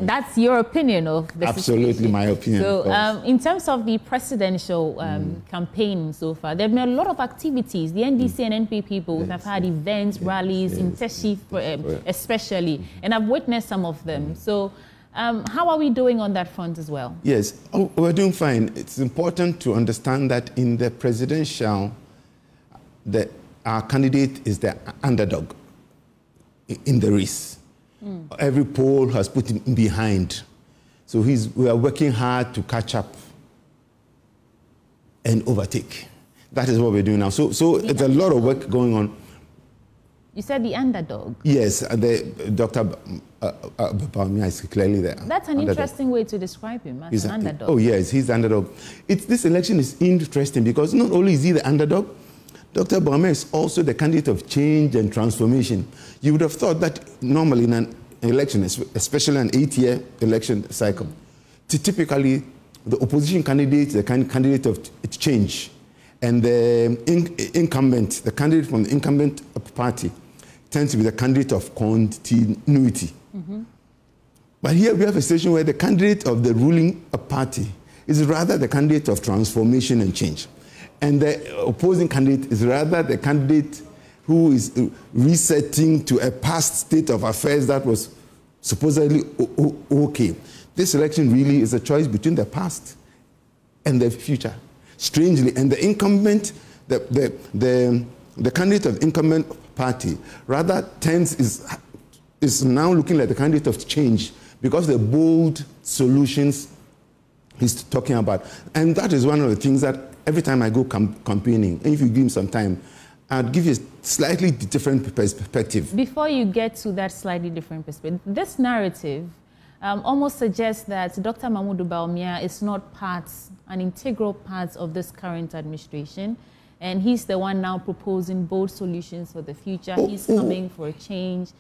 That's your opinion of the Absolutely situation. My opinion. So in terms of the presidential campaign so far, there have been a lot of activities. The NDC and NPP both have had events, rallies, in Teshi especially, and I've witnessed some of them. So how are we doing on that front as well? Yes, we're doing fine. It's important to understand that in the presidential, our candidate is the underdog in the race. Every poll has put him behind. So we are working hard to catch up and overtake. That is what we're doing now. So it's a lot of work going on. You said the underdog? Yes, Dr. Bawumia is clearly there. That's an interesting way to describe him, as an underdog. Oh, yes, he's the underdog. This election is interesting because not only is he the underdog, Dr. Bawumia is also the candidate of change and transformation. You would have thought that normally in an election, especially an 8-year election cycle, typically the opposition candidate is the candidate of change. And the incumbent, the candidate from the incumbent party, tends to be the candidate of continuity. But here we have a situation where the candidate of the ruling party is rather the candidate of transformation and change. And the opposing candidate is rather the candidate who is resetting to a past state of affairs that was supposedly okay. This election really is a choice between the past and the future. Strangely, and the incumbent, the candidate of incumbent party rather is now looking like the candidate of change because the bold solutions he's talking about. And that is one of the things that every time I go campaigning, and if you give me some time, I'd give you a slightly different perspective. Before you get to that slightly different perspective, this narrative almost suggests that Dr. Mahmoud Bawumia is not an integral part of this current administration, and he's the one now proposing bold solutions for the future. He's coming for a change,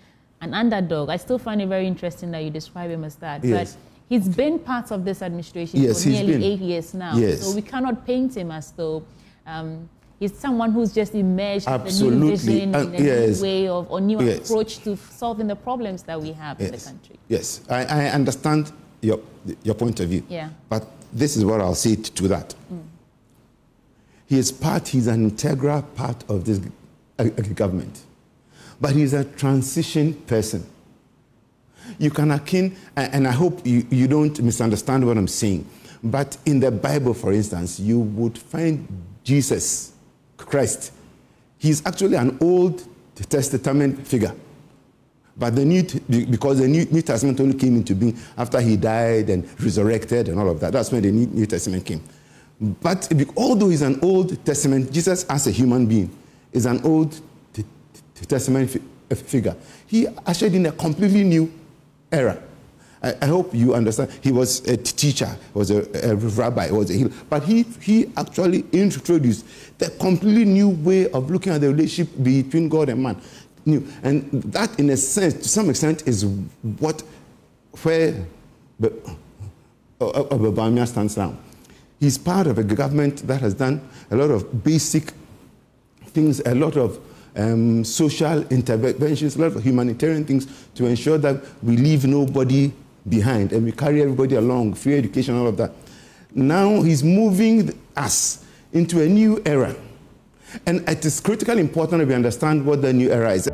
an underdog. I still find it very interesting that you describe him as that. Yes. But he's been part of this administration for nearly 8 years now. Yes. So we cannot paint him as though he's someone who's just emerged with a new vision, a new way of, or new approach to solving the problems that we have in the country. Yes, I understand your point of view. Yeah. But this is what I'll say to that. He's an integral part of this government. But he's a transition person. You can akin, and I hope you don't misunderstand what I'm saying, but in the Bible, for instance, you would find Jesus Christ. He's actually an Old Testament figure. But because the New Testament only came into being after he died and resurrected and all of that. That's when the New Testament came. But although he's an Old Testament, Jesus as a human being is an Old Testament figure. He ushered in a completely new era. I hope you understand. He was a teacher, he was a rabbi, he was a healer. But he actually introduced the completely new way of looking at the relationship between God and man. And that, in a sense, to some extent, is where Bawumia stands now. He's part of a government that has done a lot of basic things, a lot of social interventions, a lot of humanitarian things to ensure that we leave nobody behind and we carry everybody along, free education, all of that. Now he's moving us into a new era. And it is critically important that we understand what the new era is.